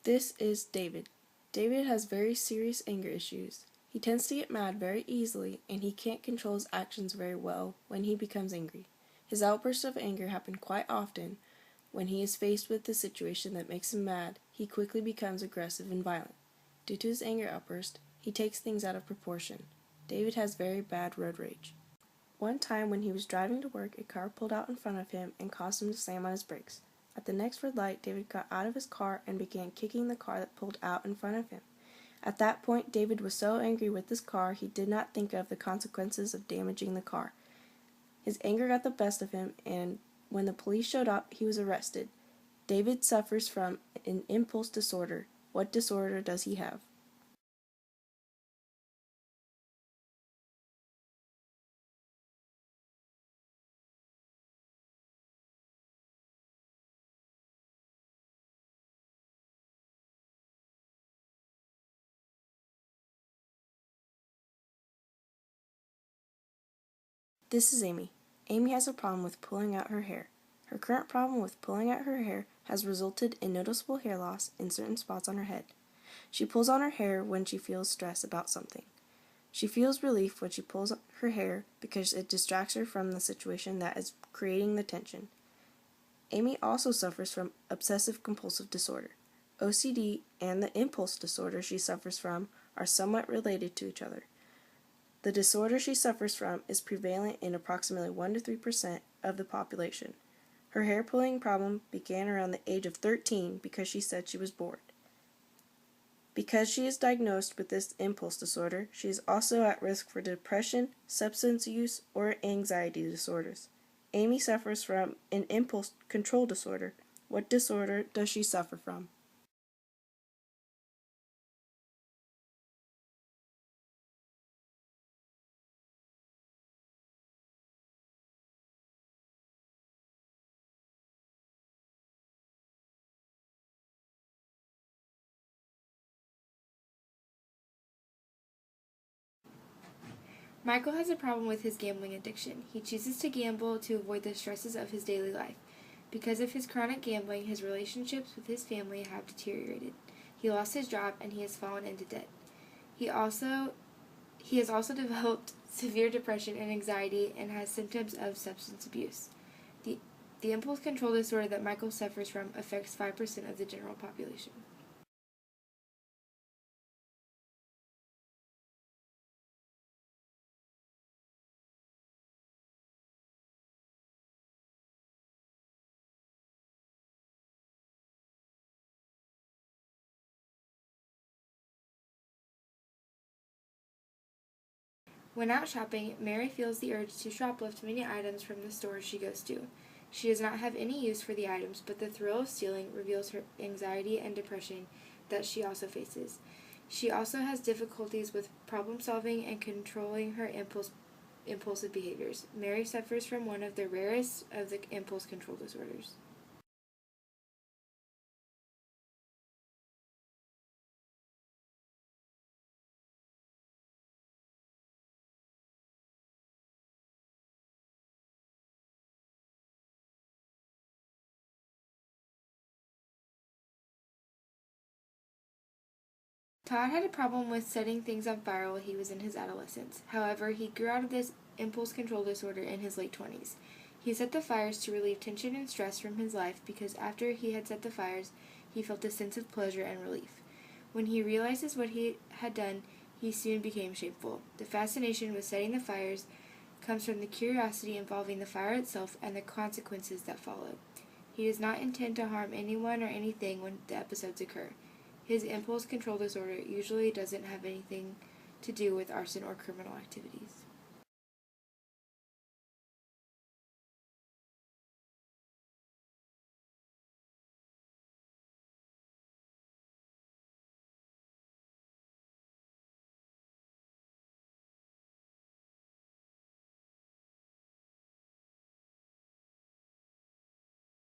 This is David. David has very serious anger issues. He tends to get mad very easily, and he can't control his actions very well when he becomes angry. His outbursts of anger happen quite often. When he is faced with a situation that makes him mad, he quickly becomes aggressive and violent. Due to his anger outburst, he takes things out of proportion. David has very bad road rage. One time when he was driving to work, a car pulled out in front of him and caused him to slam on his brakes. At the next red light, David got out of his car and began kicking the car that pulled out in front of him. At that point, David was so angry with his car, he did not think of the consequences of damaging the car. His anger got the best of him, and when the police showed up, he was arrested. David suffers from an impulse disorder. What disorder does he have? This is Amy. Amy has a problem with pulling out her hair. Her current problem with pulling out her hair has resulted in noticeable hair loss in certain spots on her head. She pulls on her hair when she feels stressed about something. She feels relief when she pulls her hair because it distracts her from the situation that is creating the tension. Amy also suffers from obsessive-compulsive disorder. OCD and the impulse disorder she suffers from are somewhat related to each other. The disorder she suffers from is prevalent in approximately 1 to 3% of the population. Her hair pulling problem began around the age of 13 because she said she was bored. Because she is diagnosed with this impulse disorder, she is also at risk for depression, substance use, or anxiety disorders. Amy suffers from an impulse control disorder. What disorder does she suffer from? Michael has a problem with his gambling addiction. He chooses to gamble to avoid the stresses of his daily life. Because of his chronic gambling, his relationships with his family have deteriorated. He lost his job and he has fallen into debt. He has also developed severe depression and anxiety and has symptoms of substance abuse. The impulse control disorder that Michael suffers from affects 5% of the general population. When out shopping, Mary feels the urge to shoplift many items from the stores she goes to. She does not have any use for the items, but the thrill of stealing reveals her anxiety and depression that she also faces. She also has difficulties with problem solving and controlling her impulsive behaviors. Mary suffers from one of the rarest of the impulse control disorders. Todd had a problem with setting things on fire while he was in his adolescence. However, he grew out of this impulse control disorder in his late 20s. He set the fires to relieve tension and stress from his life because after he had set the fires, he felt a sense of pleasure and relief. When he realizes what he had done, he soon became shameful. The fascination with setting the fires comes from the curiosity involving the fire itself and the consequences that follow. He does not intend to harm anyone or anything when the episodes occur. His impulse control disorder usually doesn't have anything to do with arson or criminal activities.